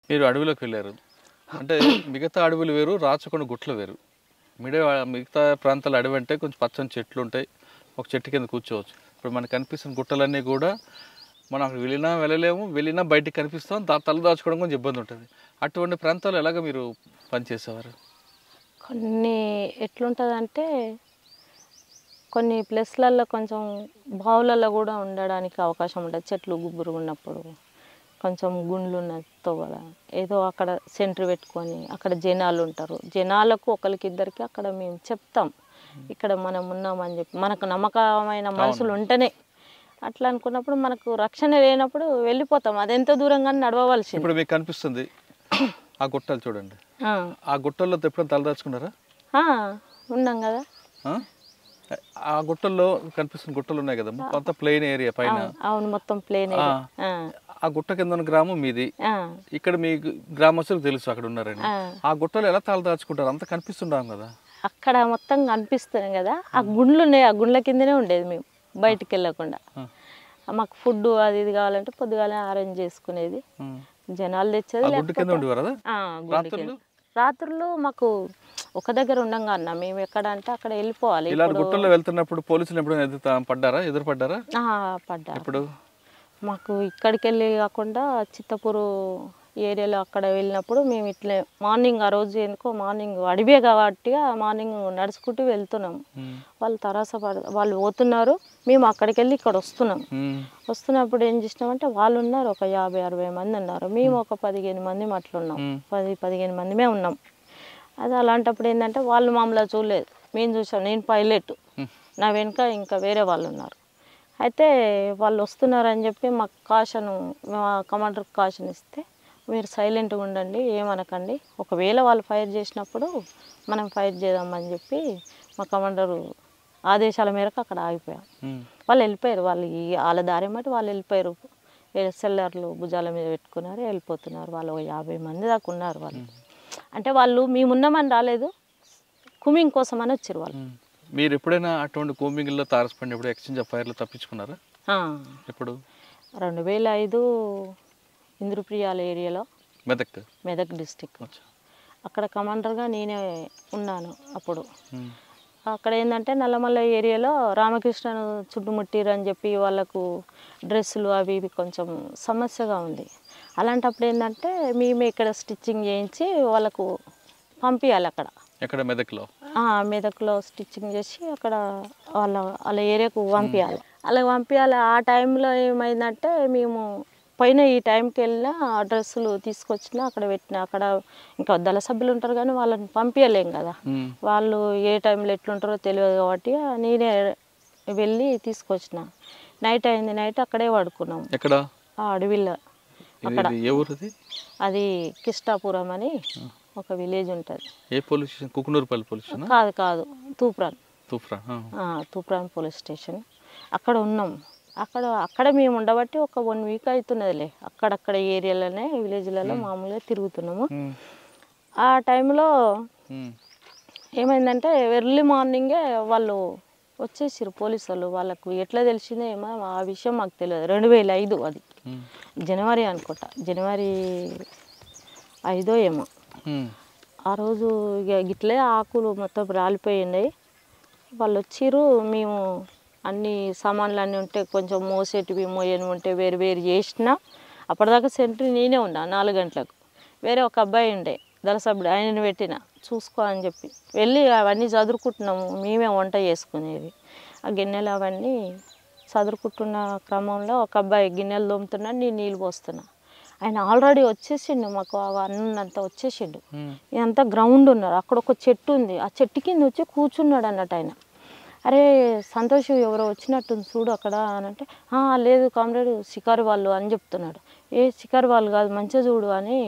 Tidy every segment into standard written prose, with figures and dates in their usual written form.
మీరు అడవిలోకి వెళ్ళారు. అంటే మిగతా అడవులు వేరు, రాచకొండ గుట్టలు వేరు. మిగతా ప్రాంతాల అడవి అంటే కొంచెం పచ్చని చెట్లు ఉంటాయి. ఒక చెట్టు కింద కూర్చోవచ్చు. ఇప్పుడు మనకు కనిపిస్తున్న గుట్టలన్నీ కూడా మనం అక్కడ వెళ్ళినా వెళ్ళలేము, వెళ్ళినా బయటికి కనిపిస్తాం. తల దాచుకోవడం కొంచెం ఇబ్బంది ఉంటుంది. అటువంటి ప్రాంతాలు ఎలాగ మీరు పనిచేసేవారు? కొన్ని ఎట్లుంటుందంటే కొన్ని ప్లేస్లలో కొంచెం బావులలో కూడా ఉండడానికి అవకాశం ఉంటుంది. చెట్లు గుబురు ఉన్నప్పుడు కొంచెం గుండ్లు ఉన్న తోవల ఏదో అక్కడ సెంటర్ పెట్టుకొని అక్కడ జనాలు ఉంటారు. జనాలకు ఒకరికి ఇద్దరికి అక్కడ మేము చెప్తాం, ఇక్కడ మనం ఉన్నామని చెప్పి. మనకు నమ్మకమైన మనుషులు ఉంటేనే. అట్లా అనుకున్నప్పుడు మనకు రక్షణ లేనప్పుడు వెళ్ళిపోతాం. అదెంత దూరంగా నడవవలసింది. ఇప్పుడు మీకు కనిపిస్తుంది ఆ గుట్టలు చూడండి. ఆ గుట్టల్లో ఎప్పుడైనా తలదాచుకున్నారా? ఉన్నాం కదా. ఆ గుట్టల్లో కనిపిస్తున్న గుట్టలు ఉన్నాయి కదా, మొత్తం ప్లెయిన్ ఏరియా పైన. అవును, మొత్తం ప్లేన్. ఆ గుట్ట కింద ఉన్న గ్రామం మీది. ఇక్కడ మీ గ్రామస్తులకు తెలుసు అక్కడ ఉన్నారని. ఆ గుట్టలు ఎలా తలదాచుకుంటారు? అంత కనిపిస్తుంటాం కదా. అక్కడ మొత్తం కనిపిస్తున్నాం కదా, ఆ గుండ్లు ఉన్నాయి. ఆ గుండ్ల కిందనే ఉండేది మేము, బయటికి వెళ్ళకుండా. మాకు ఫుడ్ అది ఇది కావాలంటే పొద్దుగాలే అరేంజ్ చేసుకునేది. జనాలు తెచ్చేది. రాత్రులు మాకు ఒక దగ్గర ఉండంగా అన్న, మేము ఎక్కడ అంటే అక్కడ వెళ్ళిపోవాలి. ఇలా గుట్టల్లో వెళ్తున్నప్పుడు పోలీసులు ఎప్పుడైనా పడ్డారా? ఎదురుపడ్డారా? పడ్డారు. ఇప్పుడు మాకు ఇక్కడికి వెళ్ళి కాకుండా చిత్తపూరు ఏరియాలో అక్కడ వెళ్ళినప్పుడు మేము ఇట్లే మార్నింగ్, ఆ రోజు ఎందుకో మార్నింగ్ అడివే కాబట్టి మార్నింగ్ నడుచుకుంటూ వెళ్తున్నాం. వాళ్ళు వాళ్ళు పోతున్నారు, మేము అక్కడికి వెళ్ళి ఇక్కడ వస్తున్నాం. వస్తున్నప్పుడు ఏం చేసినామంటే వాళ్ళు ఉన్నారు, ఒక 50-60 మంది ఉన్నారు. మేము ఒక 15 మంది అట్లున్నాం. 10-15 మందిమే ఉన్నాం. అది అలాంటప్పుడు ఏంటంటే వాళ్ళు మమ్మల్ని చూడలేదు, మేము చూసాం. నేను పైలట్, నా వెనుక ఇంకా వేరే వాళ్ళు ఉన్నారు. అయితే వాళ్ళు వస్తున్నారని చెప్పి మాకు మా కమాండర్కి కాషన్ ఇస్తే, మీరు సైలెంట్గా ఉండండి, ఏమనకండి, ఒకవేళ వాళ్ళు ఫైర్ చేసినప్పుడు మనం ఫైర్ చేద్దామని చెప్పి మా కమాండరు ఆదేశాల మేరకు అక్కడ ఆగిపోయాం. వాళ్ళు వెళ్ళిపోయారు. వాళ్ళ దారి మట్టి వాళ్ళు వెళ్ళిపోయారు. సెల్లర్లు భుజాల మీద పెట్టుకున్నారు, వెళ్ళిపోతున్నారు. వాళ్ళు ఒక 50 మంది దాకా ఉన్నారు. వాళ్ళు అంటే వాళ్ళు మేమున్నామని రాలేదు, కుమింగ్ కోసం అని వచ్చారు వాళ్ళు. మీరు ఎప్పుడైనా అటువంటి కూంబింగ్లో తారసపడినప్పుడు ఎక్స్చేంజ్ ఆఫ్ ఫైర్లో తప్పించుకున్నారా? ఎప్పుడు? 2005 ఇంద్రప్రియాల ఏరియాలో, మెదక్ డిస్టిక్. అక్కడ కమాండర్గా నేనే ఉన్నాను అప్పుడు. అక్కడ ఏంటంటే నల్లమల్ల ఏరియాలో రామకృష్ణను చుట్టుముట్టిరని చెప్పి వాళ్ళకు డ్రెస్సులు అవి ఇవి కొంచెం సమస్యగా ఉంది. అలాంటప్పుడు ఏంటంటే మేమే ఇక్కడ స్టిచ్చింగ్ చేయించి వాళ్ళకు పంపించాలి. ఎక్కడ? మెదక్లో స్టిచ్చింగ్ చేసి అక్కడ వాళ్ళ ఏరియాకు పంపించాలి. అలా పంపించాలి. ఆ టైంలో ఏమైందంటే మేము పైన ఈ టైంకి వెళ్ళినా ఆ డ్రెస్సులు తీసుకొచ్చినా అక్కడ పెట్టినా, అక్కడ ఇంకా దళ సభ్యులు ఉంటారు కానీ వాళ్ళని పంపించలేం కదా. వాళ్ళు ఏ టైంలో ఎట్లుంటారో తెలియదు కాబట్టి నేనే వెళ్ళి తీసుకొచ్చిన. నైట్ అయింది, నైట్ అక్కడే పడుకున్నాం. ఆ అడవిలో. అక్కడ అది కిష్టాపురం అని ఒక విలేజ్ ఉంటుంది. ఏ police station? Kukunurpalli police station? కాదు, తూప్రాన్ పోలీస్ స్టేషన్. అక్కడ ఉన్నాం. అక్కడ మేము ఉండబట్టి ఒక 1 వీక్ అవుతున్నదిలే. అక్కడక్కడ ఏరియాలోనే, విలేజ్లలో మామూలుగా తిరుగుతున్నాము. ఆ టైంలో ఏమైందంటే ఎర్లీ మార్నింగే వాళ్ళు వచ్చేసారు, పోలీసు వాళ్ళు. వాళ్ళకు ఎట్లా తెలిసిందో ఏమో ఆ విషయం మాకు తెలియదు. 2005 అది జనవరి అనుకుంటా, జనవరి 5 ఏమో. ఆ రోజు ఇక గిట్లే ఆకులు మొత్తం రాలిపోయినాయి. వాళ్ళు వచ్చిర్రు. మేము అన్ని సామాన్లు అన్నీ ఉంటే కొంచెం మోసేటివి మోయని ఉంటే వేరు వేరు చేసిన. అప్పటిదాకా సెంట్రీ నేనే ఉన్నా. 4 గంటలకు వేరే ఒక అబ్బాయి ఉండే దళసభ్యుడు, ఆయనను పెట్టిన చూసుకో అని చెప్పి. వెళ్ళి అవన్నీ చదురుకుంటున్నాము. మేమే వంట చేసుకునేది. ఆ గిన్నెలు అవన్నీ చదురుకుంటున్న క్రమంలో ఒక అబ్బాయి గిన్నెలు తోముతున్నాడు, నేను నీళ్ళు పోస్తున్నా. ఆయన ఆల్రెడీ వచ్చేసిండు, మాకు అన్నంతా వచ్చేసిండు. ఇదంతా గ్రౌండ్ ఉన్నారు. అక్కడ ఒక చెట్టు ఉంది, ఆ చెట్టు కింద వచ్చి కూర్చున్నాడు అన్నట్టు ఆయన. అరే సంతోష్ ఎవరో వచ్చినట్టుంది చూడు అక్కడ అని అంటే, లేదు కామ్రేడ్, షికారు వాళ్ళు అని చెప్తున్నాడు. ఏ షికారు వాళ్ళు కాదు, మంచిగా చూడు అని.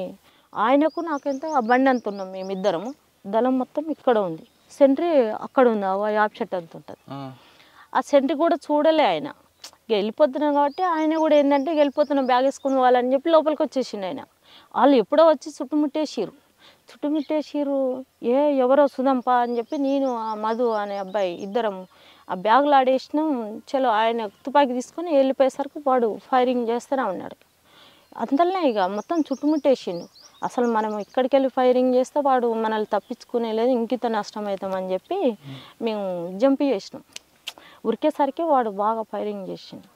ఆయనకు నాకెంత బండి అంత ఉన్నాం మేమిద్దరము. దళం మొత్తం ఇక్కడ ఉంది, సెంట్రీ అక్కడ ఉంది, యాప్ చెట్టు అంత ఉంటుంది. ఆ సెంట్రీ కూడా చూడలే ఆయన. వెళ్ళిపోతున్నాం కాబట్టి ఆయన కూడా ఏంటంటే వెళ్ళిపోతున్నాం, బ్యాగ్ వేసుకుని వాళ్ళని చెప్పి లోపలికి వచ్చేసిండు ఆయన. వాళ్ళు ఎప్పుడో వచ్చి చుట్టుముట్టేసిరు. ఎవరో సుధంప అని చెప్పి నేను, ఆ మధు అనే అబ్బాయి ఇద్దరం ఆ బ్యాగులు ఆడేసినాం. చలో ఆయన తుపాకీ తీసుకొని వెళ్ళిపోయేసరికి వాడు ఫైరింగ్ చేస్తూనే ఉన్నాడు. అంతలోనే ఇక మొత్తం చుట్టుముట్టేసిండు. అసలు మనం ఇక్కడికి వెళ్ళి ఫైరింగ్ చేస్తే వాడు మనల్ని తప్పించుకునే లేదు, ఇంకిత నష్టం అవుతామని చెప్పి మేము జంప్ చేసినాం. ఉరికేసరికి వాడు బాగా ఫైరింగ్ చేసిండు.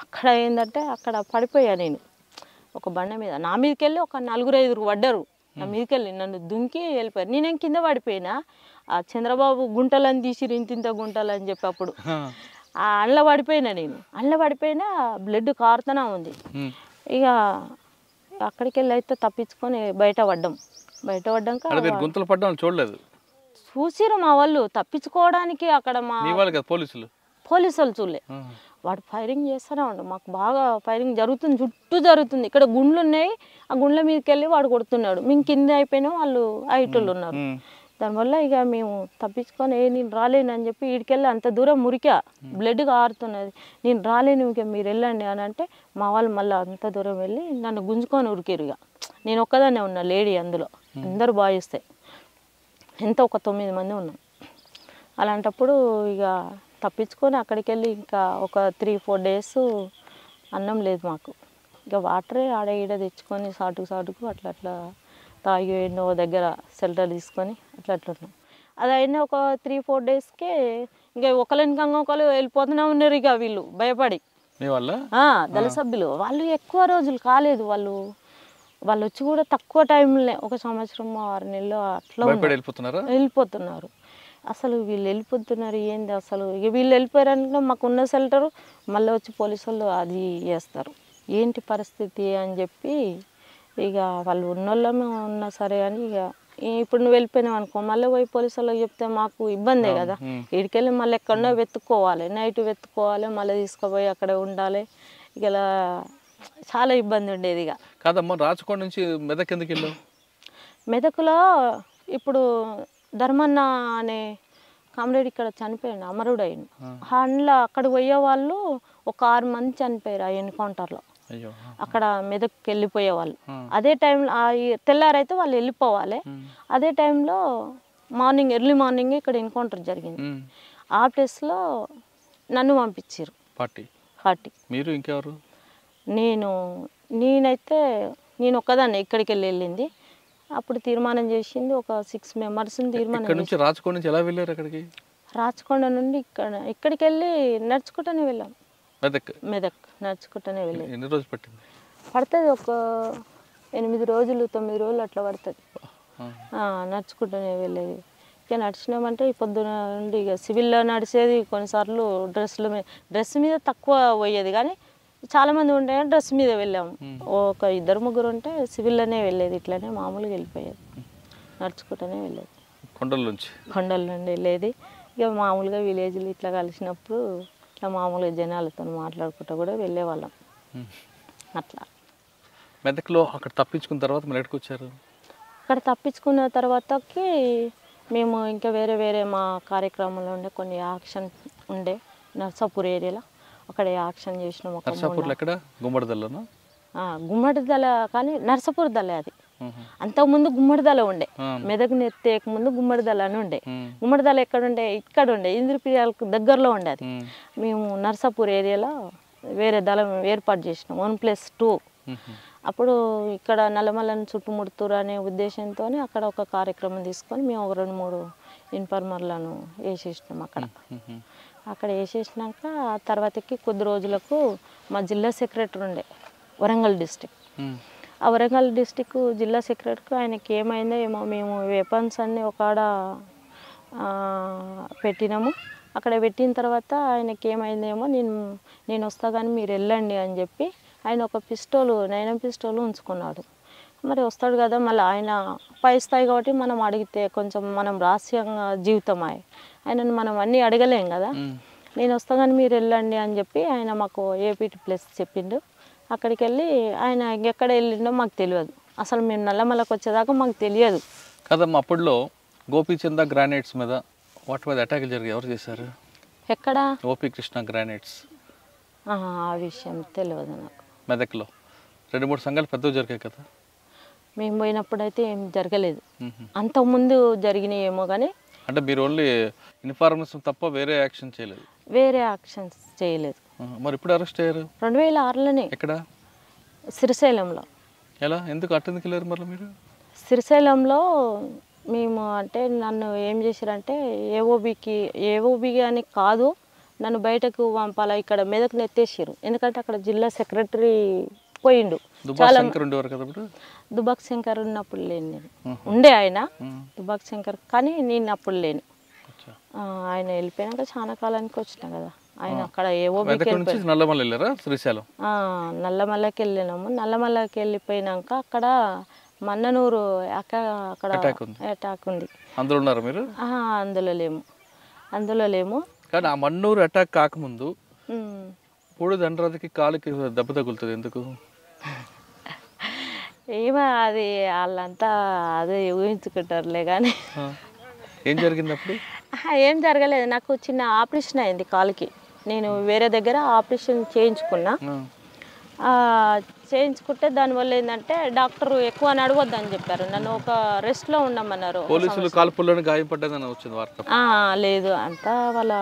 అక్కడ ఏంటంటే అక్కడ పడిపోయా నేను ఒక బండ మీద. నా మీదకి వెళ్ళి ఒక 4-5 పడ్డారు. నా మీదకి వెళ్ళి నన్ను దుంకి వెళ్ళిపోయారు. నేనేం కింద పడిపోయినా. ఆ చంద్రబాబు గుంటలని తీసిరు, ఇంత గుంటలు అని చెప్పి అప్పుడు ఆ అండ్ల పడిపోయినా. నేను అండ్ల పడిపోయినా, బ్లడ్ కారుతూనే ఉంది. ఇక అక్కడికి వెళ్ళి అయితే తప్పించుకొని బయట పడ్డాక గుంతలు పడ్డం చూడలేదు, చూసిరు మా వాళ్ళు తప్పించుకోవడానికి. అక్కడ మా పోలీసులు చూడలే. వాడు ఫైరింగ్ చేస్తూనే ఉండు. మాకు బాగా ఫైరింగ్ జరుగుతుంది, చుట్టూ జరుగుతుంది. ఇక్కడ గుండ్లు ఉన్నాయి, ఆ గుండ్ల మీదకి వెళ్ళి వాడు కొడుతున్నాడు. మేము కింద అయిపోయినా, వాళ్ళు ఐటోళ్ళు ఉన్నారు. దానివల్ల ఇక మేము తప్పించుకొని నేను రాలేను అని చెప్పి వీడికెళ్ళి అంత దూరం మురికా, బ్లడ్ కారుతున్నది. నేను రాలేను, ఇక మీరు వెళ్ళండి అని అంటే మా వాళ్ళు మళ్ళీ అంత దూరం వెళ్ళి నన్ను గుంజుకొని ఉరికిరు. ఇక నేను ఒక్కదాన్నే ఉన్నా లేడీ, అందులో అందరూ బాయిస్తే ఎంత ఒక 9 మంది ఉన్నాం. అలాంటప్పుడు ఇక తప్పించుకొని అక్కడికి వెళ్ళి ఇంకా ఒక 3-4 డేస్ అన్నం లేదు మాకు. ఇక వాటరే ఆడ ఈడ తెచ్చుకొని సాటుకు అట్లా తాగి ఎన్నో దగ్గర షెల్టర్ తీసుకొని అట్లా ఉన్నాం. అది అయినా ఒక 3-4 డేస్కే ఇంకా ఒకరినికంగా ఒకరు వెళ్ళిపోతూనే ఉన్నారు. ఇక వీళ్ళు భయపడి దళ సభ్యులు వాళ్ళు ఎక్కువ రోజులు కాలేదు, వాళ్ళు వచ్చి కూడా తక్కువ టైంలో 1 సంవత్సరం 6 నెలలు అట్లా వెళ్ళిపోతున్నారు. అసలు వీళ్ళు వెళ్ళిపోతున్నారు ఏంది అసలు. ఇక వీళ్ళు వెళ్ళిపోయారంటే మాకున్న షెల్టరు మళ్ళీ వచ్చి పోలీసు వాళ్ళు అది చేస్తారు, ఏంటి పరిస్థితి అని చెప్పి ఇక వాళ్ళు ఉన్నోళ్ళమే ఉన్నా సరే అని ఇక ఇప్పుడు నువ్వు వెళ్ళిపోయినావు అనుకో, మళ్ళీ పోయి పోలీసు వాళ్ళకి చెప్తే మాకు ఇబ్బందే కదా. ఇక్కడికెళ్ళి మళ్ళీ ఎక్కడో వెతుక్కోవాలి, నైట్ వెతుక్కోవాలి, మళ్ళీ తీసుకుపోయి అక్కడ ఉండాలి. ఇక చాలా ఇబ్బంది ఉండేది. ఇక కాదమ్మా, రాచకొండ నుంచి మెదక్ ఎందుకు వెళ్ళావు? మెదక్లో ఇప్పుడు ధర్మన్న అనే కామ్రేడ్ ఇక్కడ చనిపోయాడు, అమరుడు అయింది. అందులో అక్కడ పోయే వాళ్ళు ఒక 6 మంది చనిపోయారు ఆ ఎన్కౌంటర్లో. అక్కడ మెదక్కి వెళ్ళిపోయేవాళ్ళు. అదే టైంలో తెల్లారైతే వాళ్ళు వెళ్ళిపోవాలి. అదే టైంలో ఎర్లీ మార్నింగ్ ఇక్కడ ఎన్కౌంటర్ జరిగింది. ఆ ప్లేస్లో నన్ను పంపించారు పార్టీ. మీరు ఇంకెవరు? నేనైతే నేను ఒక్కదాన్ని ఇక్కడికి వెళ్ళింది. అప్పుడు తీర్మానం చేసింది ఒక 6 మెంబర్స్ని తీర్మానం. రాచకొండ నుంచి ఎలా వెళ్ళారు అక్కడికి? రాచకొండ నుండి ఇక్కడికి వెళ్ళి నడుచుకుంటూనే వెళ్ళాం. మెదక్ నడుచుకుంటూనే వెళ్ళాం. ఎన్ని రోజులు పట్టింది? పడుతుంది ఒక 8 రోజులు 9 రోజులు అట్లా పడుతుంది నడుచుకుంటూనే వెళ్ళేది. ఇక నడిచినామంటే ఈ పొద్దున నుండి ఇక సివిల్లో నడిచేది. కొన్నిసార్లు డ్రెస్ మీద తక్కువ పోయేది, కానీ చాలామంది ఉంటే డ్రెస్ మీద వెళ్ళాము. ఒక 2-3 ఉంటే సివిల్లోనే వెళ్ళేది. ఇట్లానే మామూలుగా వెళ్ళిపోయేది, నడుచుకుంటూనే వెళ్ళేది. కొండల నుండి వెళ్ళేది. ఇక మామూలుగా విలేజ్లు ఇట్లా కలిసినప్పుడు ఇట్లా మామూలుగా జనాలతో మాట్లాడుకుంటూ కూడా వెళ్ళేవాళ్ళం. అట్లా మెదక్లో అక్కడ తప్పించుకున్న తర్వాత మళ్ళీ ఎక్కడికి వచ్చారు? అక్కడ తప్పించుకున్న తర్వాతకి మేము ఇంకా వేరే మా కార్యక్రమంలో ఉండే కొన్ని యాక్షన్ ఉండే నర్సాపూర్ ఏరియాలో, అక్కడ యాక్షన్ చేసినాం. గుమ్మడిదల కానీ నర్సాపూర్ దళ అది. అంతకుముందు గుమ్మడిదల ఉండే, మెదక్ నెత్తేక ముందు గుమ్మడిదల అని ఉండే. గుమ్మడిదల ఇక్కడ ఉండే ఇంద్రప్రియాలకు దగ్గరలో ఉండే. అది మేము నర్సాపూర్ ఏరియాలో వేరే దళం ఏర్పాటు చేసినాం 1+2. అప్పుడు ఇక్కడ నల్లమల్లని చుట్టుముడుతురు అనే ఉద్దేశంతో అక్కడ ఒక కార్యక్రమం తీసుకొని మేము ఒక 2-3 ఇన్ఫార్మర్లను వేసేసినాం. అక్కడ వేసేసినాక ఆ తర్వాతకి కొద్ది రోజులకు మా జిల్లా సెక్రటరీ ఉండే వరంగల్ డిస్టిక్. ఆ వరంగల్ డిస్టిక్ జిల్లా సెక్రటరీకి ఆయనకి ఏమైందో ఏమో, మేము వెపన్స్ అన్నీ ఒకడ పెట్టినాము. అక్కడ పెట్టిన తర్వాత ఆయనకి ఏమైందేమో, నేను వస్తా కానీ మీరు వెళ్ళండి అని చెప్పి ఆయన ఒక 9 పిస్టోలు ఉంచుకున్నాడు. మరి వస్తాడు కదా, మళ్ళీ ఆయన పై స్థాయి కాబట్టి మనం అడిగితే కొంచెం మనం రహస్యంగా జీవితం ఆయనను మనం అన్నీ అడగలేం కదా. నేను వస్తా కానీ మీరు వెళ్ళండి అని చెప్పి ఆయన మాకు ఏపీటీ ప్లేస్ చెప్పిండు. అక్కడికి వెళ్ళి ఆయన ఎక్కడ వెళ్ళిండో మాకు తెలియదు. అసలు మేము నల్లమల్లకి వచ్చేదాకా మాకు తెలియదు కదమ్మా. అప్పుడులో గోపీచంద గ్రానైట్స్ మీద వాటి మీద అటాక్ జరిగి ఎవరు చేశారు? ఎక్కడ? గోపీ కృష్ణ గ్రానైట్స్. ఆ విషయం తెలియదు నాకు. మెదక్లో 2-3 సంఘాలు పెద్దవి జరిగాయి కదా. మేము పోయినప్పుడు అయితే ఏం జరగలేదు. అంతకుముందు జరిగినాయి ఏమో కానీ. అంటే మీరు ఓన్లీ ఇన్ఫర్మేషన్ తప్ప వేరే యాక్షన్ చేయలేదు? వేరే యాక్షన్స్ చేయలేదు. మరి ఇప్పుడు అరెస్ట్ అయ్యారు? 2006లోనే. ఎక్కడ? శ్రీశైలంలో. ఎలా ఎందుకు అట్టెందుకు వెళ్ళారు మళ్ళీ మీరు? శ్రీశైలంలో మేము అంటే నన్ను ఏం చేశారంటే ఏఓబికి అని కాదు, నన్ను బయటకు పంపాలా, ఇక్కడ మెదక్ నెత్తేసారు. ఎందుకంటే అక్కడ జిల్లా సెక్రటరీ పోయిండు. దుబాక్ శంకర్ ఉండేవారు కదా అప్పుడు? దుబాక్ శంకర్ ఉన్నప్పుడు లేను నేను, ఉండే ఆయన దుబాక్ శంకర్, కానీ నేను అప్పుడు లేను. ఆయన వెళ్ళిపోయినాక చాలా కాలానికి వచ్చిన కదా ఆయన. అక్కడ ఏఓబికి నల్లమల్ల వెళ్ళారా శ్రీశైలం? నల్లమల్లకి వెళ్ళినాము. నల్లమల్లకి వెళ్ళిపోయినాక అక్కడ మన్ననూరు అక్కడ అటాక్ ఉంది. అందులో ఉన్నారు మీరు? అందులో లేము. కానీ ఆ మన్నూరు అటాక్ కాకముందు పూడి దండరాజుకి కాలుకి దెబ్బ తగులుతుంది ఎందుకు? ఏమో అది వాళ్ళంతా అదే ఊహించుకుంటారులే. కానీ ఏం జరిగింది అప్పుడు? ఏం జరగలేదు, నాకు చిన్న ఆపరేషన్ అయింది కాలుకి. నేను వేరే దగ్గర ఆపరేషన్ చేయించుకున్నా. చేయించుకుంటే దానివల్ల ఏంటంటే డాక్టర్ ఎక్కువ నడవద్దని చెప్పారు, నన్ను ఒక రెస్ట్లో ఉండమన్నారు. పోలీసులు కాల్పుల్లోనే గాయపడ్డదని వచ్చింది వార్త. లేదు, అంతా వాళ్ళ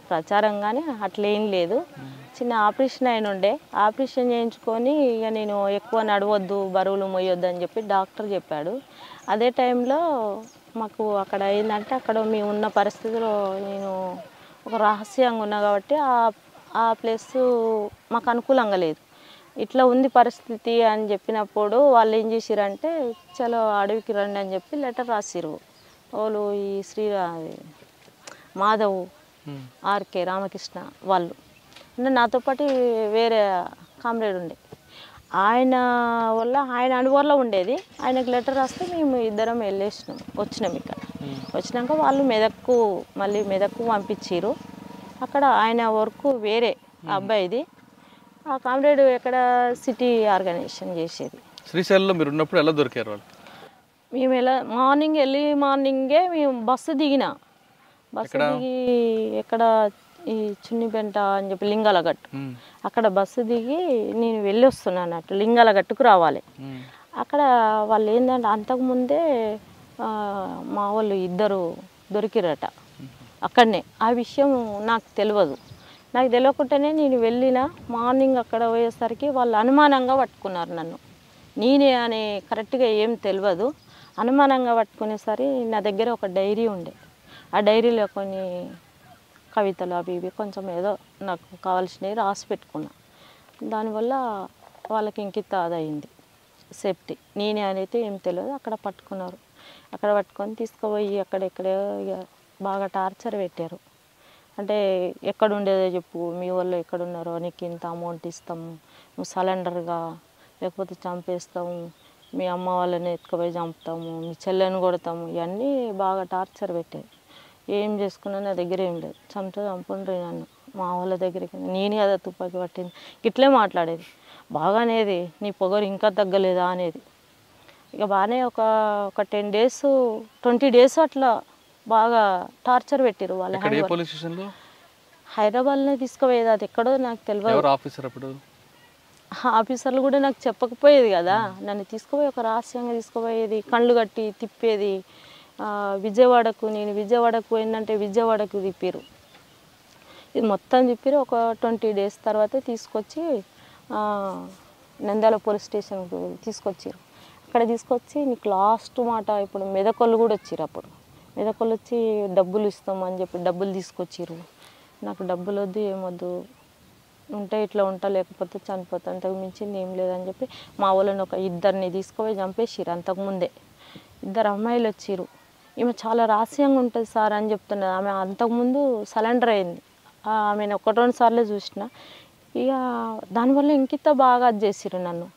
ప్రచారం, కానీ అట్లేం లేదు. చిన్న ఆపరేషన్ అయిన ఉండే, ఆపరేషన్ చేయించుకొని ఇక నేను ఎక్కువ నడవద్దు, బరువులు మోయొద్దు అని చెప్పి డాక్టర్ చెప్పాడు. అదే టైంలో మాకు అక్కడ ఏంటంటే అక్కడ మేము ఉన్న పరిస్థితిలో నేను ఒక రహస్యంగా ఉన్నా కాబట్టి ఆ ప్లేస్ మాకు అనుకూలంగా లేదు. ఇట్లా ఉంది పరిస్థితి అని చెప్పినప్పుడు వాళ్ళు ఏం చేసిరంటే చలో అడవికి రండి అని చెప్పి లెటర్ రాసిరు. వాళ్ళు ఈ మాధవ్, ఆర్కే రామకృష్ణ వాళ్ళు, అంటే నాతో పాటు వేరే కామ్రేడ్ ఉండే, ఆయన వల్ల ఆయన అనుభవంలో ఉండేది. ఆయనకు లెటర్ రాస్తే మేము ఇద్దరం వచ్చినాం. ఇక్కడ వచ్చినాక వాళ్ళు మళ్ళీ మెదక్కు పంపించారు. అక్కడ ఆయన వర్క్ వేరే అబ్బాయిది, ఆ కామ్రేడ్ ఎక్కడ సిటీ ఆర్గనైజేషన్ చేసేది. శ్రీశైలంలో మీరు ఉన్నప్పుడు ఎలా దొరికారు వాళ్ళు? మేము మార్నింగే మేము బస్సు దిగి ఎక్కడ ఈ చున్నిపెంట అని చెప్పి లింగాలగట్టు, అక్కడ బస్సు దిగి నేను వెళ్ళి వస్తున్నాను అన్నట్టు, లింగాలగట్టుకు రావాలి. అక్కడ వాళ్ళు ఏంటంటే అంతకుముందే మా వాళ్ళు ఇద్దరు దొరికిరట అక్కడనే. ఆ విషయం నాకు తెలియదు. నాకు తెలియకుండానే నేను వెళ్ళిన మార్నింగ్ అక్కడ పోయేసరికి వాళ్ళు అనుమానంగా పట్టుకున్నారు నన్ను. నేనే అని కరెక్ట్గా ఏం తెలియదు. అనుమానంగా పట్టుకునేసరి నా దగ్గర ఒక డైరీ ఉండే, ఆ డైరీలో కొన్ని కవితలు అవి ఇవి కొంచెం ఏదో నాకు కావాల్సినవి రాసి పెట్టుకున్నా. దానివల్ల వాళ్ళకి ఇంకిత అదయింది సేఫ్టీ. నేనే అనేది ఏం తెలియదు. అక్కడ పట్టుకున్నారు. అక్కడ పట్టుకొని తీసుకుపోయి అక్కడెక్కడ బాగా టార్చర్ పెట్టారు. అంటే ఎక్కడ ఉండేదో చెప్పు, మీ వాళ్ళు ఎక్కడున్నారో, నీకు ఇంత అమౌంట్ ఇస్తాము, నువ్వు సరెండర్గా, లేకపోతే చంపేస్తాము, మీ అమ్మ వాళ్ళని ఎత్తుకుపోయి చంపుతాము, మీ చెల్లెని కొడతాము, ఇవన్నీ బాగా టార్చర్ పెట్టారు. ఏం చేసుకున్నా నా దగ్గర ఏం లేదు. చంపుండ్రి నన్ను మా వాళ్ళ దగ్గరికి. నేనే కదా తుపాకి పట్టింది, ఇట్లే మాట్లాడేది. బాగానేది, నీ పొగరు ఇంకా తగ్గలేదా అనేది. ఇక బాగానే ఒక 10 days 20 days అట్లా బాగా టార్చర్ పెట్టారు వాళ్ళు. హైదరాబాద్లో తీసుకుపోయేది, అది ఎక్కడో నాకు తెలియదు. ఆఫీసర్లు కూడా నాకు చెప్పకపోయేది కదా. నన్ను తీసుకుపోయి ఒక రహస్యంగా తీసుకుపోయేది, కళ్ళు కట్టి తిప్పేది. నేను విజయవాడకు పోయిందంటే విజయవాడకు తిప్పారు. ఇది మొత్తం తిప్పారు. ఒక 20 days తర్వాత తీసుకొచ్చి నంద్యాల పోలీస్ స్టేషన్కి తీసుకొచ్చారు. అక్కడ తీసుకొచ్చి నీకు లాస్ట్ మాట, ఇప్పుడు మెదకోళ్ళు కూడా వచ్చారు. అప్పుడు మెదకోళ్ళు వచ్చి డబ్బులు ఇస్తామని చెప్పి డబ్బులు తీసుకొచ్చారు. నాకు డబ్బులు వద్దు, ఏమొద్దు, ఉంటే ఇట్లా ఉంటా, లేకపోతే చనిపోతా, అంతకు మించింది ఏం లేదని చెప్పి మా వాళ్ళని ఒక 2 తీసుకుపోయి చంపేసారు. అంతకుముందే 2 అమ్మాయిలు వచ్చారు. ఈమె చాలా రహస్యంగా ఉంటుంది సార్ అని చెప్తున్నది. ఆమె అంతకుముందు సరెండర్ అయింది. ఆమెను 1-2 సార్లు చూసిన. ఇక దానివల్ల ఇంకిత బాగా అది చేసారు. నన్ను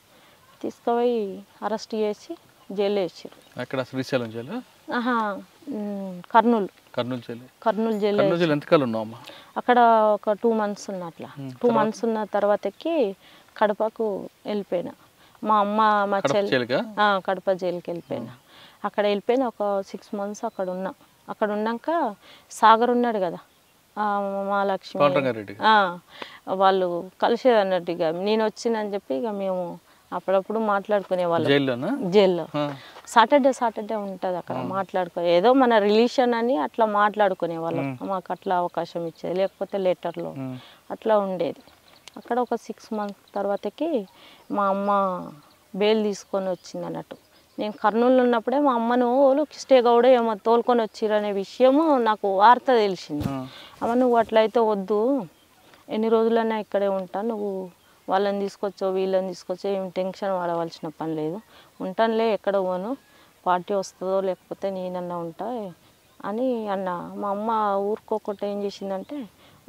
తీసుకుపోయి అరెస్ట్ చేసి జైల్లో వేసారు. అక్కడ శ్రీశైలం జైలు? కర్నూలు జైలు. అక్కడ ఒక 2 months ఉన్నా. అట్లా 2 months ఉన్న తర్వాతకి కడపకు వెళ్ళిపోయినా. మా అమ్మ మా చెల్లి కడప జైలుకి వెళ్ళిపోయినా. అక్కడ వెళ్ళిపోయినా ఒక 6 months అక్కడ ఉన్నా. అక్కడ ఉన్నాక సాగర్ ఉన్నాడు కదా, మా లక్ష్మి, వాళ్ళు కలిసేది అన్నట్టు. ఇక నేను వచ్చిందని చెప్పి ఇక మేము అప్పుడప్పుడు మాట్లాడుకునే వాళ్ళం జైల్లో. సాటర్డే ఉంటుంది అక్కడ మాట్లాడుకునే, ఏదో మన రిలేషన్ అని అట్లా మాట్లాడుకునే వాళ్ళం. మాకు అట్లా అవకాశం ఇచ్చేది, లేకపోతే లెటర్లో అట్లా ఉండేది. అక్కడ ఒక 6 months తర్వాతకి మా అమ్మ బెయిల్ తీసుకొని వచ్చింది అన్నట్టు. నేను కర్నూలులో ఉన్నప్పుడే మా అమ్మను వాళ్ళు కిస్టే గౌడ ఏమో తోలుకొని వచ్చిర్రు అనే విషయము నాకు వార్త తెలిసింది. అమ్మ నువ్వు అట్లయితే వద్దు, ఎన్ని రోజులైనా ఇక్కడే ఉంటా, నువ్వు వాళ్ళని తీసుకొచ్చో వీళ్ళని తీసుకొచ్చో ఏం టెన్షన్ పడవలసిన పని లేదు, ఉంటానులే ఎక్కడ పోను, పార్టీ వస్తుందో లేకపోతే నేనన్నా ఉంటా అని అన్న. మా అమ్మ ఊరుకోకుండా ఏం చేసిందంటే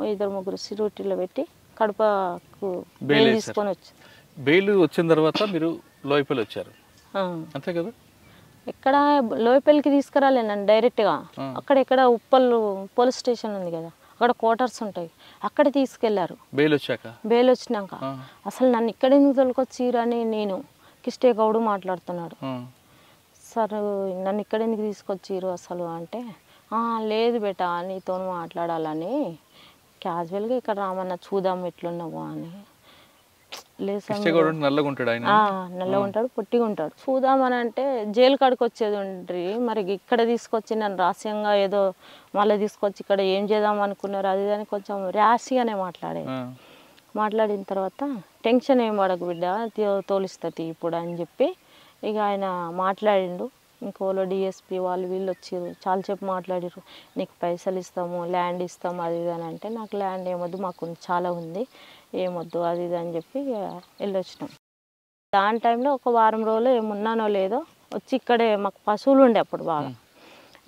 2-3 సిరూటీలో పెట్టి కడపకు బెయిల్ తీసుకొని వచ్చి. బెయిల్ వచ్చిన తర్వాత మీరు లోయపల్లి వచ్చారు అంతే కదా? ఎక్కడ లోయపల్లికి తీసుకురాలే నన్ను డైరెక్ట్గా, అక్కడ ఉప్పల్ పోలీస్ స్టేషన్ ఉంది కదా, అక్కడ క్వార్టర్స్ ఉంటాయి, అక్కడ తీసుకెళ్లారు బెయిల్ వచ్చాక. బెయిల్ వచ్చినాక అసలు నన్ను ఇక్కడ ఎందుకు తోలుకొచ్చిర్రు అని నేను కిస్టే గౌడు మాట్లాడుతున్నాడు. సార్ నన్ను ఇక్కడ ఎందుకు తీసుకొచ్చిర్రు అసలు అంటే, లేదు బేటా నీతో మాట్లాడాలని క్యాజువల్గా ఇక్కడ రామన్న చూద్దాం ఎట్లున్నావు అని. లేదు సార్ నల్లగా ఉంటాడు ఆయన, నల్లగా ఉంటాడు పొట్టిగా ఉంటాడు, చూద్దామని అంటే జైలు కాడికి వచ్చేది ఉండ్రి, మరి ఇక్కడ తీసుకొచ్చి నన్ను రహస్యంగా ఏదో మళ్ళీ తీసుకొచ్చి ఇక్కడ ఏం చేద్దాం అనుకున్నారు అది అని కొంచెం ర్యాష్గానే మాట్లాడిన తర్వాత టెన్షన్ ఏం పడకు బిడ్డ తోలిస్తుంది ఇప్పుడు అని చెప్పి ఇక ఆయన మాట్లాడిండు. ఇంకోలో డిఎస్పి వాళ్ళు వీళ్ళు వచ్చారు, చాలాసేపు మాట్లాడారు, నీకు పైసలు ఇస్తాము ల్యాండ్ ఇస్తాము అది ఇది అని అంటే, నాకు ల్యాండ్ ఏమొద్దు మాకు చాలా ఉంది ఏమొద్దు అది ఇది అని చెప్పి వెళ్ళొచ్చినాం. దాని టైంలో ఒక వారం రోజులు ఏమున్నానో లేదో వచ్చి ఇక్కడే మాకు పశువులు ఉండే అప్పుడు బాగా,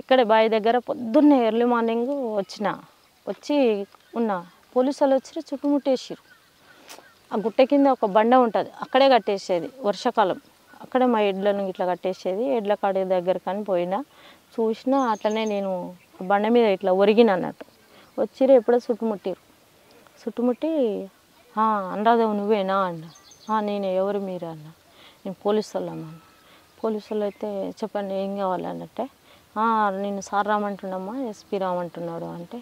ఇక్కడే బావి దగ్గర పొద్దున్నే ఎర్లీ మార్నింగ్ వచ్చి ఉన్న పోలీసు వాళ్ళు వచ్చి చుట్టుముట్టేసారు. ఆ గుట్ట కింద ఒక బండ ఉంటుంది అక్కడే కట్టేసేది, వర్షాకాలం అక్కడే మా ఎడ్లను ఇట్లా కట్టేసేది. ఎడ్ల కాడి దగ్గర కానీ పోయినా చూసినా అట్లనే నేను బండ మీద ఇట్లా ఒరిగిన అన్నట్టు. వచ్చిరు ఎప్పుడో చుట్టుముట్టి అనురాధవు నువ్వేనా అన్న. నేను ఎవరు మీరు అన్న. నేను పోలీసు వాళ్ళమ్మ అన్న. పోలీసు వాళ్ళు అయితే చెప్పండి ఏం కావాలన్నట్టే, నేను సార్ రామంటున్నామ్మా ఎస్పీ రామంటున్నాడు అంటే,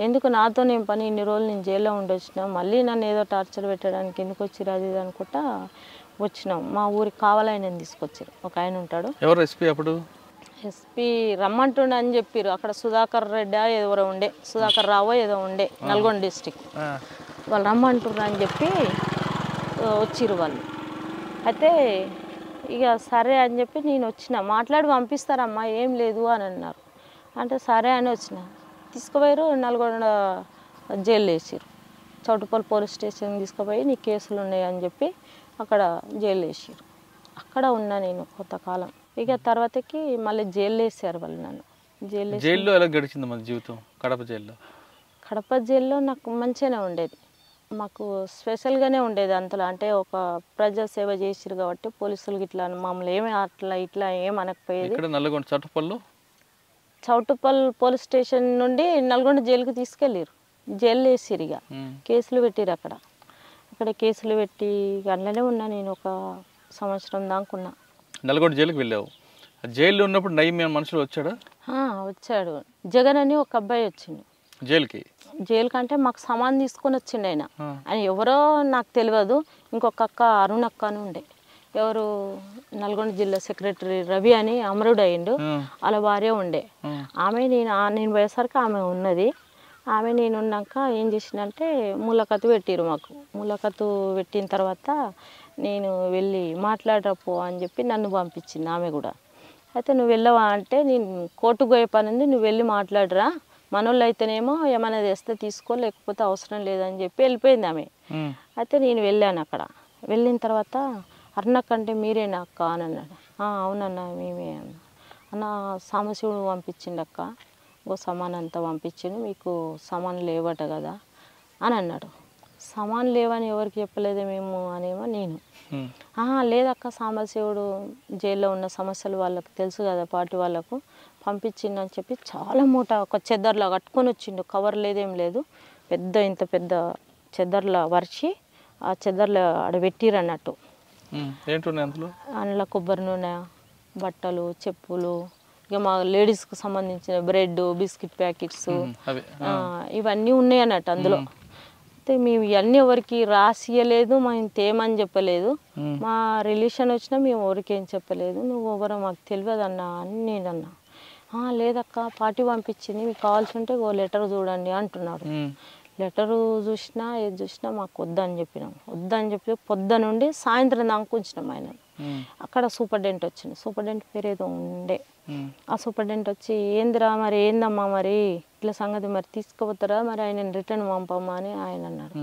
ఎందుకు నాతో నేను పని ఇన్ని రోజులు నేను జైల్లో ఉండొచ్చినా మళ్ళీ నన్ను ఏదో టార్చర్ పెట్టడానికి ఎందుకు వచ్చిరు అది ఇది అనుకుంటా వచ్చినాం. మా ఊరికి కావాలని తీసుకొచ్చారు, ఒక ఆయన ఉంటాడు. ఎవరు ఎస్పీ అప్పుడు? ఎస్పీ రమ్మంటుండ అని చెప్పారు. అక్కడ సుధాకర్ రెడ్డి ఎవరో ఉండే, సుధాకర్ రావో ఏదో ఉండే, నల్గొండ డిస్టిక్. వాళ్ళు రమ్మంటున్నారు అని చెప్పి వచ్చిర్రు వాళ్ళు. అయితే ఇక సరే అని చెప్పి నేను వచ్చిన, మాట్లాడి పంపిస్తారమ్మా ఏం లేదు అని అన్నారు. అంటే సరే అని వచ్చిన, తీసుకుపోయారు నల్గొండ జైలు వేసారు. చౌటుపల్లి పోలీస్ స్టేషన్ తీసుకుపోయి నీ కేసులు ఉన్నాయి అని చెప్పి అక్కడ జైలు వేసారు. అక్కడ ఉన్నా నేను కొంతకాలం. ఇక తర్వాతకి మళ్ళీ జైలు వేసారు వాళ్ళు నన్ను. జైల్లో ఎలా గడిచింది మన జీవితం? కడప జైల్లో? కడప జైల్లో నాకు మంచిగానే ఉండేది, మాకు స్పెషల్గానే ఉండేది. అంతలో అంటే ఒక ప్రజా సేవ చేసిరు కాబట్టి పోలీసులు ఇట్లా మమ్మల్ని ఏమి ఇట్లా ఏమనకపోయేది. నల్గొండ చౌటుపల్లి పోలీస్ స్టేషన్ నుండి నల్గొండ జైలుకి తీసుకెళ్ళారు. జైలు వేసిరు, ఇక కేసులు పెట్టిరు. అక్కడ కేసులు పెట్టి అందులోనే ఉన్నా నేను ఒక సంవత్సరం దాకా ఉన్నా. నల్గొండ జైలుకి వెళ్ళావు. జైల్లో ఉన్నప్పుడు నయం మనుషులు వచ్చాడు. జగన్ అని ఒక అబ్బాయి వచ్చిండు జైలుకి అంటే మాకు సామాన్ తీసుకొని వచ్చిండు ఆయన. ఎవరో నాకు తెలియదు. ఇంకొక అక్క అరుణక్క అని ఉండే, ఎవరు నల్గొండ జిల్లా సెక్రటరీ రవి అని అమరుడు అయ్యిండు, వాళ్ళ భార్య ఉండే. ఆమె నేను పోయేసరికి ఆమె ఉన్నది. ఆమె నేను ఉన్నాక ఏం చేసిందంటే ములాఖతు పెట్టిరు మాకు. ములాఖతు పెట్టిన తర్వాత నేను వెళ్ళి మాట్లాడరపో అని చెప్పి నన్ను పంపించింది ఆమె కూడా. అయితే నువ్వు వెళ్ళవా అంటే, నేను కోర్టుకు పోయే పని ఉంది, నువ్వు వెళ్ళి మాట్లాడరా, మనోళ్ళు అయితేనేమో ఏమైనా తెస్తే తీసుకో లేకపోతే అవసరం లేదని చెప్పి వెళ్ళిపోయింది ఆమె. అయితే నేను వెళ్ళాను. అక్కడ వెళ్ళిన తర్వాత అరుణక్క అంటే మీరేనా అక్క అని అన్నాడు. అవునన్నా మేమే అన్న సాంబశివుడు పంపించిండు అక్క, ఓ సామాన్ అంతా పంపించిండు, మీకు సామాన్ లేవట కదా అని అన్నాడు. సామాన్ లేవని ఎవరికి చెప్పలేదే మేము అనేమో నేను. లేదక్క సాంబశివుడు జైల్లో ఉన్న సమస్యలు వాళ్ళకి తెలుసు కదా పార్టీ వాళ్ళకు, పంపించిండు అని చెప్పి చాలా మూట ఒక చెద్దర్లా కట్టుకొని వచ్చిండు. కవర్ లేదేం లేదు, ఇంత పెద్ద చెద్దర్లా వరిచి ఆ చెద్దర్లో ఆడ పెట్టిరు అన్నట్టు. అందులో కొబ్బరి నూనె, బట్టలు, చెప్పులు, ఇక మా లేడీస్కి సంబంధించిన బ్రెడ్, బిస్కెట్ ప్యాకెట్స్ ఇవన్నీ ఉన్నాయి అన్నట్టు అందులో. అయితే మేము ఇవన్నీ ఎవరికి రాసియలేదు, మేము తేమని చెప్పలేదు, మా రిలేషన్ వచ్చినా మేము ఎవరికి ఏం చెప్పలేదు, నువ్వు ఎవరో మాకు తెలియదు అన్నా అని నేనన్నా. లేదక్క పార్టీ పంపించింది, మీకు కావాల్సి ఉంటే ఓ లెటర్ చూడండి అంటున్నాడు. లెటరు చూసినా ఏది చూసినా మాకు వద్దని చెప్పినాం. వద్దని చెప్పి పొద్దు నుండి సాయంత్రం దాకా ఉంచినాం ఆయన. అక్కడ సూపరింటెండెంట్ వచ్చింది. సూపరింటెండెంట్ పేరు ఏదో ఉండే. ఆ సూపరింటెండెంట్ వచ్చి ఏందిరా మరి ఏందమ్మా మరి ఇట్లా సంగతి మరి తీసుకుపోతారా మరి ఆయన రిటర్న్ పంపమ్మా అని ఆయన అన్నారు.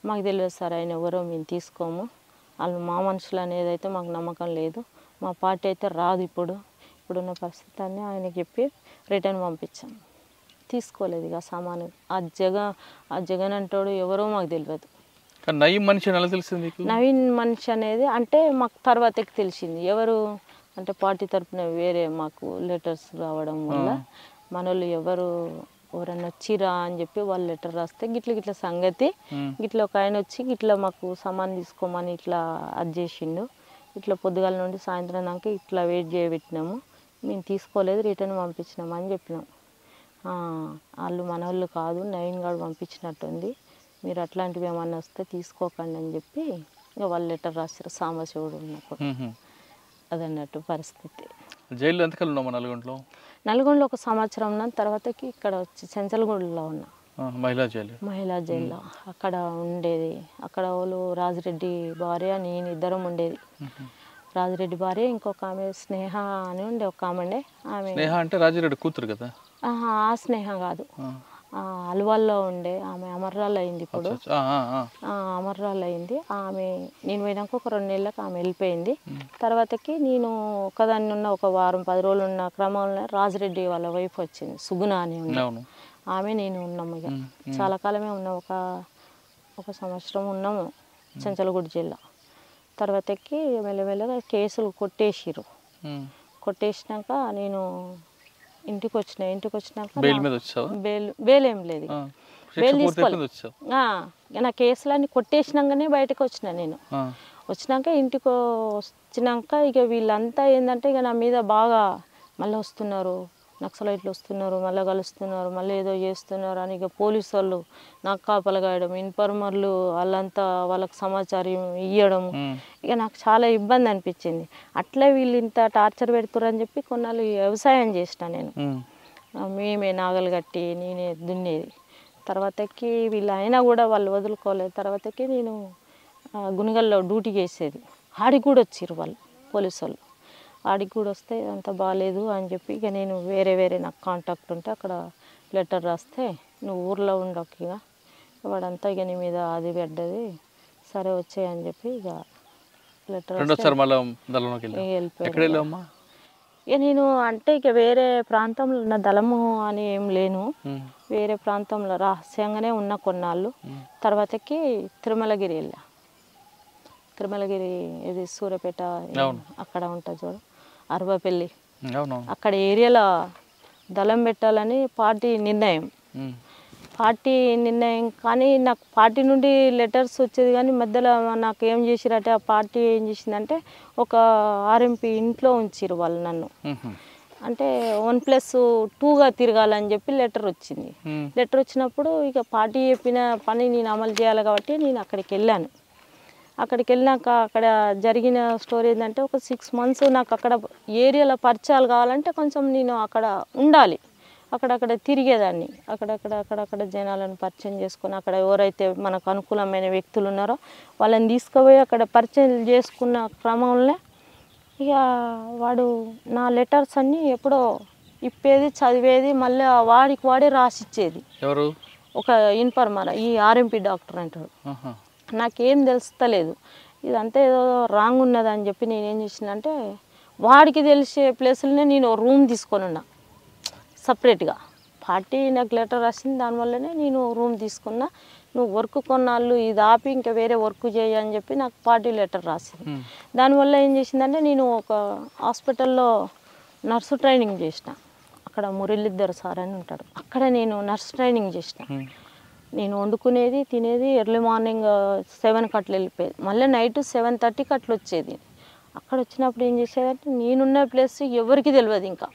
మాకు తెలియదు సార్ ఆయన ఎవరో మేము తీసుకోము, వాళ్ళు మా మనుషులు అనేది అయితే మాకు నమ్మకం లేదు, మా పార్టీ అయితే రాదు ఇప్పుడున్న పరిస్థితి అని ఆయన చెప్పి రిటర్న్ పంపించాము. తీసుకోలేదు ఇక సామాను. ఆ జగన్ అంటాడు ఎవరో మాకు తెలియదు. నవీన్ మనిషి ఎలా తెలిసింది? నవీన్ మనిషి అనేది అంటే మాకు తర్వాతకి తెలిసింది. ఎవరు అంటే పార్టీ తరఫున వేరే మాకు లెటర్స్ రావడం వల్ల మనోళ్ళు ఎవరన్నా వచ్చిరా అని చెప్పి వాళ్ళు లెటర్ రాస్తే గిట్ల సంగతి గిట్ల ఒక ఆయన వచ్చి గిట్ల మాకు సామాన్ తీసుకోమని ఇట్లా అది చేసిండు. ఇట్లా పొద్దుగాల నుండి సాయంత్రం దాకా ఇట్లా వెయిట్ చేయబెట్టినాము, మేము తీసుకోలేదు, రిటర్న్ పంపించినాము అని చెప్పినాం. వాళ్ళు మనోళ్ళు కాదు, నవీన్ గారు పంపించినట్టుంది, మీరు అట్లాంటివి ఏమన్నా వస్తే తీసుకోకండి అని చెప్పి ఇక వాళ్ళు లెటర్ రాశారు. సాంబశివుడు ఉన్నప్పుడు అదన్నట్టు పరిస్థితి. జైల్లో ఎంతకాలం ఉన్నాము? నల్గొండలో 1 సంవత్సరం ఉన్నాను. తర్వాతకి ఇక్కడ వచ్చి చెంచల్గూడలో ఉన్నా, మహిళా జైల్లో. అక్కడ ఉండేది, అక్కడ వాళ్ళు రాజిరెడ్డి భార్య నేను ఇద్దరం ఉండేది. రాజిరెడ్డి భార్య ఇంకొక ఆమె స్నేహ అని ఉండే, ఒక ఆమె. స్నేహ అంటే రాజిరెడ్డి కూతురు కదా? ఆ స్నేహ కాదు, అల్వాల్లో ఉండే ఆమె అమర్రాలు అయింది. ఇప్పుడు అమర్రాలు అయింది ఆమె. నేను పోయినాక ఒక 2 నెలలకు ఆమె వెళ్ళిపోయింది. తర్వాతకి నేను ఒకదాన్ని ఉన్న ఒక వారం 10 రోజులు ఉన్న క్రమంలో రాజిరెడ్డి వాళ్ళ వైఫ్ వచ్చింది, సుగుణ అని ఉంది. ఆమె నేను ఉన్నాము ఇక చాలా కాలమే ఉన్నాం, ఒక సంవత్సరం ఉన్నాము చెంచల్గూడ జిల్లా. తర్వాతకి మెల్లమెల్లగా కేసులు కొట్టేసినాక నేను ఇంటికి వచ్చినాక బెయిల్ ఏం లేదు, బెయిల్ తీసుకోలేదు. నా కేసులన్నీ కొట్టేసినాకనే బయటకు వచ్చిన. నేను వచ్చినాక ఇంటికి వచ్చినాక ఇక వీళ్ళంతా ఏంటంటే ఇక నా మీద బాగా మళ్ళీ వస్తున్నారు, నక్సలైట్లు వస్తున్నారు, మళ్ళీ కలుస్తున్నారు, మళ్ళీ ఏదో చేస్తున్నారు అని ఇక పోలీసు వాళ్ళు నాకు కాపలు కాయడం, ఇన్ఫార్మర్లు వాళ్ళంతా వాళ్ళకి సమాచారం ఇవ్వడం. ఇక నాకు చాలా ఇబ్బంది అనిపించింది. అట్లే వీళ్ళు ఇంత టార్చర్ పెడుతున్నారు అని చెప్పి కొన్నాళ్ళు వ్యవసాయం చేసిన నేను. మేమే నాగలు కట్టి నేనే దున్నేది. తర్వాతకి వీళ్ళు అయినా కూడా వాళ్ళు వదులుకోలేదు. తర్వాతకి నేను గుణగల్లో డ్యూటీ చేసేది. ఆడికి కూడా వచ్చిర్రు వాళ్ళు పోలీసు వాళ్ళు. ఆడికి కూడా వస్తే అంత బాగాలేదు అని చెప్పి ఇక నేను వేరే నాకు కాంటాక్ట్ ఉంటే అక్కడ లెటర్ రాస్తే నువ్వు ఊర్లో ఉండకు ఇక వాడంతా ఇక నీ మీద అది పడ్డది, సరే వచ్చాయని చెప్పి ఇక లెటర్ వెళ్ళిపోయాను. ఇక నేను అంటే ఇక వేరే ప్రాంతంలో ఉన్న దళము అని ఏం లేను, వేరే ప్రాంతంలో రహస్యంగానే ఉన్న కొన్నాళ్ళు. తర్వాతకి తిరుమలగిరి వెళ్ళా. తిరుమలగిరి ఇది సూర్యాపేట అక్కడ ఉంటుంది చూడు, అరవపల్లి, అక్కడ ఏరియాలో దళం పెట్టాలని పార్టీ నిర్ణయం. కానీ నాకు పార్టీ నుండి లెటర్స్ వచ్చేది, కానీ మధ్యలో నాకు ఏం చేసిరట ఆ పార్టీ ఏం చేసిందంటే ఒక ఆర్ఎంపీ ఇంట్లో ఉంచిరు వాళ్ళు నన్ను. అంటే 1+2గా తిరగాలని చెప్పి లెటర్ వచ్చింది. లెటర్ వచ్చినప్పుడు ఇక పార్టీ చెప్పిన పని నేను అమలు చేయాలి కాబట్టి నేను అక్కడికి వెళ్ళాను. అక్కడికి వెళ్ళినాక అక్కడ జరిగిన స్టోరీ ఏంటంటే ఒక 6 months నాకు అక్కడ ఏరియాలో పరిచయాలు కావాలంటే కొంచెం నేను అక్కడ ఉండాలి, అక్కడక్కడ తిరిగేదాన్ని. అక్కడక్కడ జనాలను పరిచయం చేసుకొని అక్కడ ఎవరైతే మనకు అనుకూలమైన వ్యక్తులు ఉన్నారో వాళ్ళని తీసుకుపోయి అక్కడ పరిచయం చేసుకున్న క్రమంలో ఇక వాడు నా లెటర్స్ అన్నీ ఎప్పుడో ఇప్పేది, చదివేది, మళ్ళీ వాడే రాసిచ్చేది. ఎవరు? ఒక ఇన్ఫార్మర్, ఈ ఆర్ఎంపీ డాక్టర్ అంటాడు. నాకేం తెలుస్తలేదు, ఇదంతా ఏదో రాంగ్ ఉన్నదని చెప్పి నేనేం చేసినంటే వాడికి తెలిసే ప్లేసులనే నేను రూమ్ తీసుకొని ఉన్నా సపరేట్గా. పార్టీ నాకు లెటర్ రాసింది, దానివల్లనే నేను రూమ్ తీసుకున్నా. నువ్వు వర్క్ కొన్నాళ్ళు ఇది ఆపి ఇంకా వేరే వర్క్ చేయి అని చెప్పి నాకు పార్టీ లెటర్ రాసింది. దానివల్ల ఏం చేసిందంటే నేను ఒక హాస్పిటల్లో నర్సు ట్రైనింగ్ చేసిన. అక్కడ మురళీధర్ సార్ అని ఉంటాడు, అక్కడ నేను నర్స్ ట్రైనింగ్ చేసిన. నేను వండుకునేది తినేది ఎర్లీ మార్నింగ్ 7కి అట్లా వెళ్ళిపోయేది, మళ్ళీ నైట్ 7:30కి అట్లా వచ్చేది. అక్కడ వచ్చినప్పుడు ఏం చేసేదంటే నేనున్న ప్లేస్ ఎవరికి తెలియదు ఇంకా.